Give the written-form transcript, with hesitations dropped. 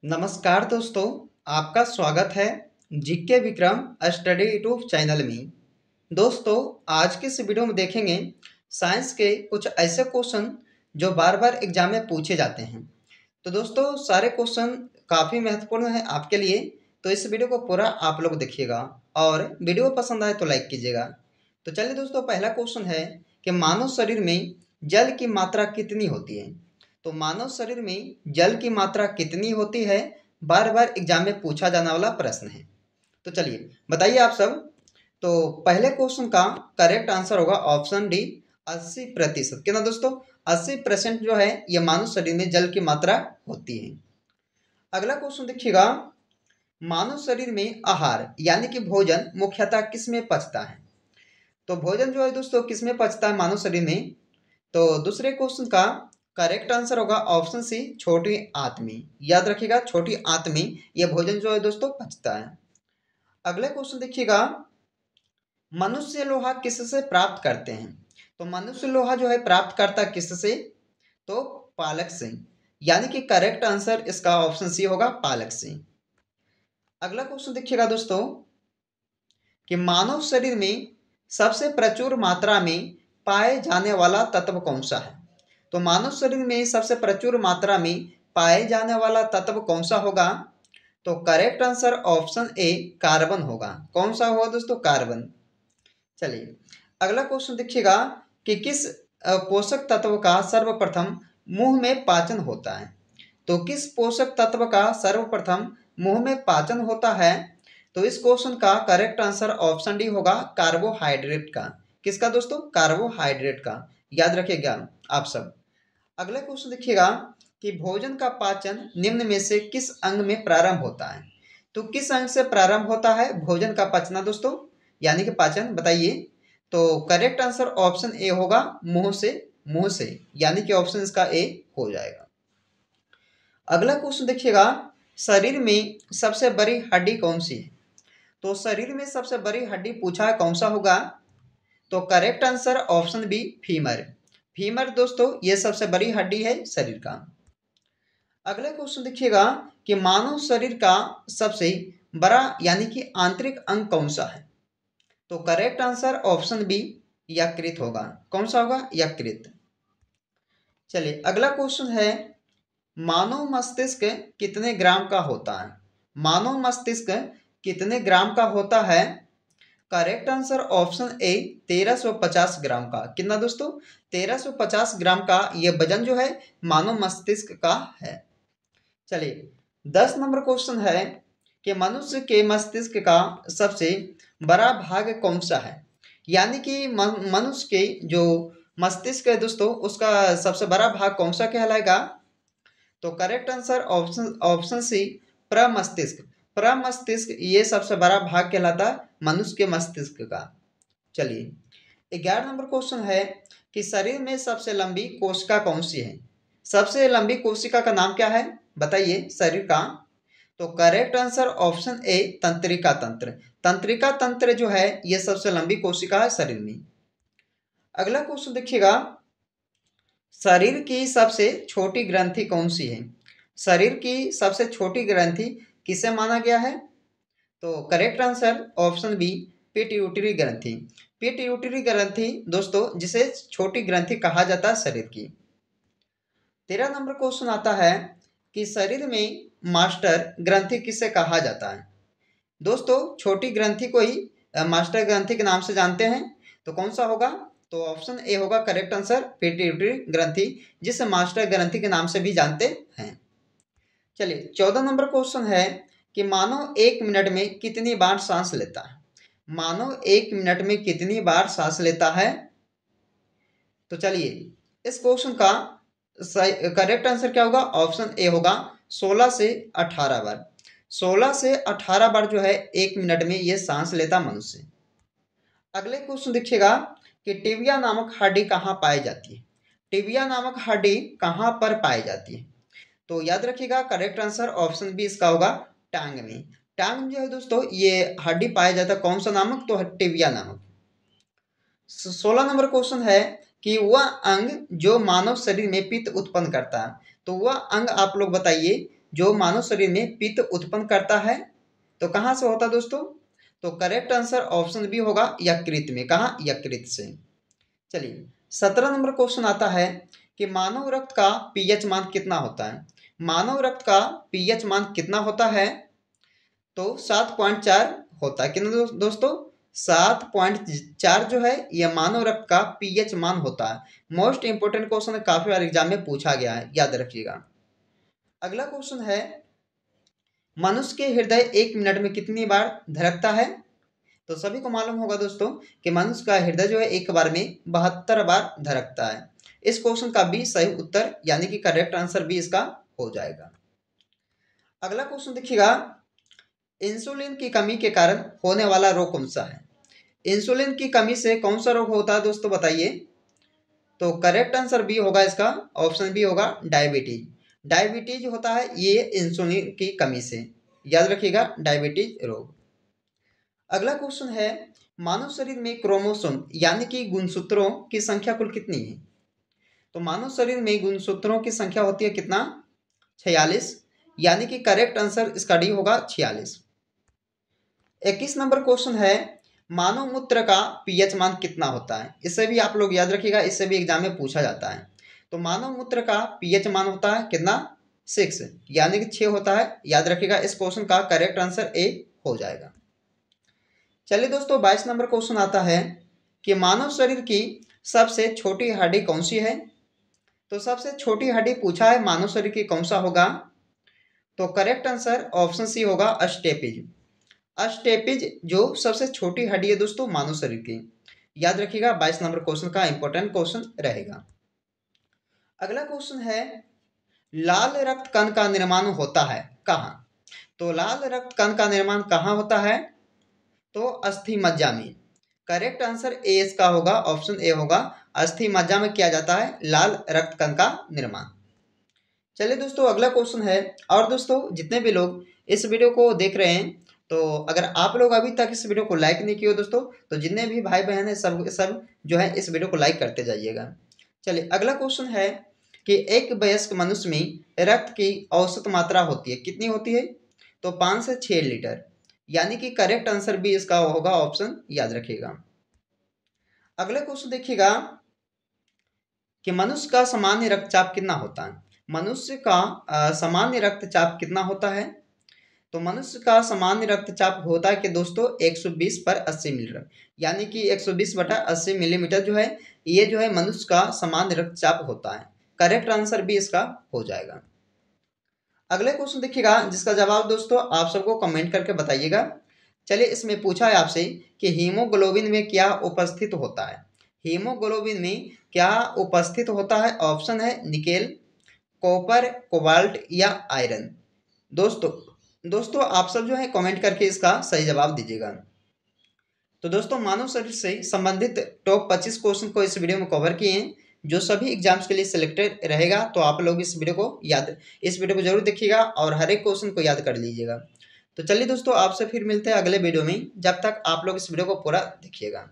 नमस्कार दोस्तों, आपका स्वागत है GK Vikram study YouTube channel में। दोस्तों, आज के इस वीडियो में देखेंगे साइंस के कुछ ऐसे क्वेश्चन जो बार बार एग्जाम में पूछे जाते हैं। तो दोस्तों, सारे क्वेश्चन काफ़ी महत्वपूर्ण हैं आपके लिए, तो इस वीडियो को पूरा आप लोग देखिएगा और वीडियो पसंद आए तो लाइक कीजिएगा। तो चलिए दोस्तों, पहला क्वेश्चन है कि मानव शरीर में जल की मात्रा कितनी होती है। तो मानव शरीर में जल की मात्रा कितनी होती है, बार बार एग्जाम में पूछा जाने वाला प्रश्न है। तो चलिए बताइए आप सब। तो पहले क्वेश्चन का करेक्ट आंसर होगा ऑप्शन डी, 80%। कितना दोस्तों? 80% जो है ये मानव शरीर में जल की मात्रा होती है। अगला क्वेश्चन देखिएगा, मानव शरीर में आहार यानी कि भोजन मुख्यतः किस में पचता है। तो भोजन जो है दोस्तों किस में पचता है मानव शरीर में। तो दूसरे क्वेश्चन का करेक्ट आंसर होगा ऑप्शन सी, छोटी आंत में। याद रखिएगा, छोटी आंत में यह भोजन जो है दोस्तों पचता है। अगले क्वेश्चन देखिएगा, मनुष्य लोहा किससे प्राप्त करते हैं। तो मनुष्य लोहा जो है प्राप्त करता किससे, तो पालक से। यानी कि करेक्ट आंसर इसका ऑप्शन सी होगा, पालक से। अगला क्वेश्चन देखिएगा दोस्तों कि मानव शरीर में सबसे प्रचुर मात्रा में पाए जाने वाला तत्व कौन सा है। तो मानव शरीर में सबसे प्रचुर मात्रा में पाए जाने वाला तत्व कौन सा होगा। तो correct answer option A, carbon होगा। कौन सा होगा दोस्तों? कार्बन। चलिए अगला क्वेश्चन देखिएगा कि किस पोषक तत्व का सर्वप्रथम मुंह में पाचन होता है। तो किस पोषक तत्व का सर्वप्रथम मुंह में पाचन होता है। तो इस क्वेश्चन का करेक्ट आंसर ऑप्शन डी होगा, कार्बोहाइड्रेट का। किसका दोस्तों? कार्बोहाइड्रेट का। याद रखिएगा आप सब। अगला क्वेश्चन देखिएगा कि भोजन का पाचन निम्न में से किस अंग में प्रारंभ होता है। तो किस अंग से प्रारंभ होता है भोजन का पचना दोस्तों, यानी कि पाचन, बताइए। तो करेक्ट आंसर ऑप्शन ए होगा, मुंह से। मुंह से, यानी कि ऑप्शन इसका ए हो जाएगा। अगला क्वेश्चन देखिएगा, शरीर में सबसे बड़ी हड्डी कौन सी है। तो शरीर में सबसे बड़ी हड्डी पूछा है, कौन सा होगा। तो correct answer option B, femur. Femur दोस्तों ये सबसे बड़ी हड्डी है शरीर का। अगला क्वेश्चन देखिएगा कि मानव शरीर का सबसे बड़ा यानी कि आंतरिक अंग कौन सा है। तो करेक्ट आंसर ऑप्शन बी, यकृत होगा। कौन सा होगा? यकृत। चलिए अगला क्वेश्चन है, मानव मस्तिष्क कितने ग्राम का होता है। मानव मस्तिष्क कितने ग्राम का होता है। करेक्ट आंसर ऑप्शन ए, 1350 ग्राम का। कितना दोस्तों? 1350 ग्राम का ये वजन जो है मानव मस्तिष्क का है। चलिए 10 नंबर क्वेश्चन है कि मनुष्य के मस्तिष्क का सबसे बड़ा भाग कौन सा है। यानी कि मनुष्य के जो मस्तिष्क है दोस्तों उसका सबसे बड़ा भाग कौन सा कहलाएगा। तो correct answer option option C, प्रमस्तिष्क। प्रमस्तिष्क ये सबसे बड़ा भाग कहलाता है मनुष्य के मस्तिष्क का। चलिए 11 नंबर क्वेश्चन है कि शरीर में सबसे लंबी कोशिका कौन सी है। सबसे लंबी कोशिका का नाम क्या है, बताइए शरीर का। तो करेक्ट आंसर ऑप्शन ए, तंत्रिका तंत्र। तंत्रिका तंत्र जो है ये सबसे लंबी कोशिका है शरीर में। अगला क्वेश्चन देखिएगा, शरीर की सबसे छोटी ग्रंथि कौन सी है। शरीर की सबसे छोटी ग्रंथि किसे माना गया है। तो correct answer option B, pituitary ग्रंथि। पिट्यूटरी ग्रंथि दोस्तों जिसे छोटी ग्रंथि कहा जाता है शरीर की। 13 नंबर क्वेश्चन आता है कि शरीर में मास्टर ग्रंथि किसे कहा जाता है। दोस्तों छोटी ग्रंथि को ही मास्टर ग्रंथि के नाम से जानते हैं। तो कौन सा होगा। तो ऑप्शन ए होगा करेक्ट आंसर, पिट्यूटरी ग्रंथि, जिसे मास्टर ग्रंथि के नाम से भी जानते हैं। चलिए 14 नंबर क्वेश्चन है कि मानव 1 मिनट में कितनी बार सांस लेता है। मानव 1 मिनट में कितनी बार सांस लेता है। तो चलिए इस क्वेश्चन का करेक्ट आंसर क्या होगा। ऑप्शन ए होगा, 16 से 18 बार। 16 से 18 बार जो है 1 मिनट में ये सांस लेता मनुष्य। अगले क्वेश्चन देखिएगा कि टिबिया नामक हड्डी कहाँ पाई जाती है। टिबिया नामक हड्डी कहाँ पर पाई जाती है। तो याद रखिएगा करेक्ट आंसर ऑप्शन बी इसका होगा, टांग में। टांग जो है दोस्तों ये हड्डी पाया जाता है कौन सा नामक, तो टिबिया नामक। 16 नंबर क्वेश्चन है कि वह अंग जो मानव शरीर में पित्त उत्पन्न करता है। तो वह अंग आप लोग बताइए जो मानव शरीर में पित्त उत्पन्न करता है? तो कहाँ से होता है दोस्तों? तो करेक्ट आंसर ऑप्शन बी होगा यकृत में। कहाँ? यकृत से। चलिए 17 नंबर क्वेश्चन आता है कि मानव रक्त का पीएच मान कितना होता है? मानव रक्त का पीएच मान कितना होता है? तो 7.4 होता है। कितना दोस्तों? 7.4 जो है यह मानव रक्त का पीएच मान होता है। मोस्ट इंपोर्टेंट क्वेश्चन है, काफी बार एग्जाम में पूछा गया है, याद रखिएगा। अगला क्वेश्चन है मनुष्य के हृदय 1 मिनट में कितनी बार धड़कता है? तो सभी को मालूम होगा दोस्तों कि मनुष्य का हृदय जो है एक बार में 72 बार धड़कता है। इस क्वेश्चन का बी सही उत्तर यानी कि करेक्ट आंसर बी इसका हो जाएगा। अगला क्वेश्चन देखिएगा, इंसुलिन की कमी के कारण होने वाला रोग कौन सा है? इंसुलिन की कमी से कौन सा रोग होता है दोस्तों, बताइए। तो करेक्ट आंसर बी होगा इसका, ऑप्शन बी होगा डायबिटीज। डायबिटीज होता है ये इंसुलिन की कमी से, याद रखिएगा, डायबिटीज रोग। अगला क्वेश्चन है मानव शरीर में क्रोमोसोम यानी कि गुणसूत्रों की संख्या कुल कितनी है? तो मानव शरीर में गुणसूत्रों की संख्या होती है कितना? 46, यानी कि करेक्ट आंसर इसका डी होगा 46। 21 नंबर क्वेश्चन है मानव मूत्र का पीएच मान कितना होता है? इसे भी आप लोग याद रखिएगा, इससे भी एग्जाम में पूछा जाता है। तो मानव मूत्र का पीएच मान होता है कितना? 6, यानी कि 6 होता है, याद रखिएगा। इस क्वेश्चन का करेक्ट आंसर ए हो जाएगा। चलिए दोस्तों 22 नंबर क्वेश्चन आता है कि मानव शरीर की सबसे छोटी हड्डी कौन सी है? तो सबसे छोटी हड्डी पूछा है मानव शरीर की, कौन सा होगा? तो करेक्ट आंसर ऑप्शन सी होगा अस्टेपिज। अस्टेपिज जो सबसे छोटी हड्डी है दोस्तों मानव शरीर की, याद रखिएगा। 22 नंबर क्वेश्चन का इंपॉर्टेंट क्वेश्चन रहेगा। अगला क्वेश्चन है लाल रक्त कण का निर्माण होता है कहाँ? तो लाल रक्त कण का निर्माण कहाँ होता है? तो अस्थि मज्जा में। करेक्ट आंसर ए इसका होगा, ऑप्शन ए होगा। अस्थि मज्जा में किया जाता है लाल रक्त कण का निर्माण। चलिए दोस्तों अगला क्वेश्चन है, और दोस्तों जितने भी लोग इस वीडियो को देख रहे हैं, तो अगर आप लोग अभी तक इस वीडियो को लाइक नहीं किए हो दोस्तों, तो जितने भी भाई बहन हैं सब जो है इस वीडियो को लाइक करते जाइएगा। चलिए अगला क्वेश्चन है कि एक वयस्क मनुष्य में रक्त की औसत मात्रा होती है, कितनी होती है? तो 5 से 6 लीटर, यानी कि करेक्ट आंसर भी इसका होगा, ऑप्शन याद रखिएगा। अगला क्वेश्चन देखिएगा कि मनुष्य का सामान्य रक्तचाप कितना होता है? मनुष्य का सामान्य रक्तचाप कितना होता है? तो मनुष्य का सामान्य रक्तचाप होता है कि दोस्तों 120/80 मिलीमीटर, यानी कि 120/80 मिलीमीटर जो है ये जो है मनुष्य का सामान्य रक्तचाप होता है। करेक्ट आंसर भी इसका हो जाएगा। अगले क्वेश्चन देखिएगा जिसका जवाब दोस्तों आप सबको कमेंट करके बताइएगा। चलिए इसमें पूछा है आपसे कि हीमोग्लोबिन में क्या उपस्थित होता है? हीमोग्लोबिन में क्या उपस्थित होता है? ऑप्शन है निकेल, कॉपर, कोबाल्ट या आयरन। दोस्तों आप सब जो है कमेंट करके इसका सही जवाब दीजिएगा। तो दोस्तों मानव शरीर से संबंधित टॉप 25 क्वेश्चन को इस वीडियो में कवर किए हैं, जो सभी एग्जाम्स के लिए सिलेक्टेड रहेगा। तो आप लोग इस वीडियो को जरूर देखिएगा और हर एक क्वेश्चन को याद कर लीजिएगा। तो चलिए दोस्तों आपसे फिर मिलते हैं अगले वीडियो में, जब तक आप लोग इस वीडियो को पूरा देखिएगा।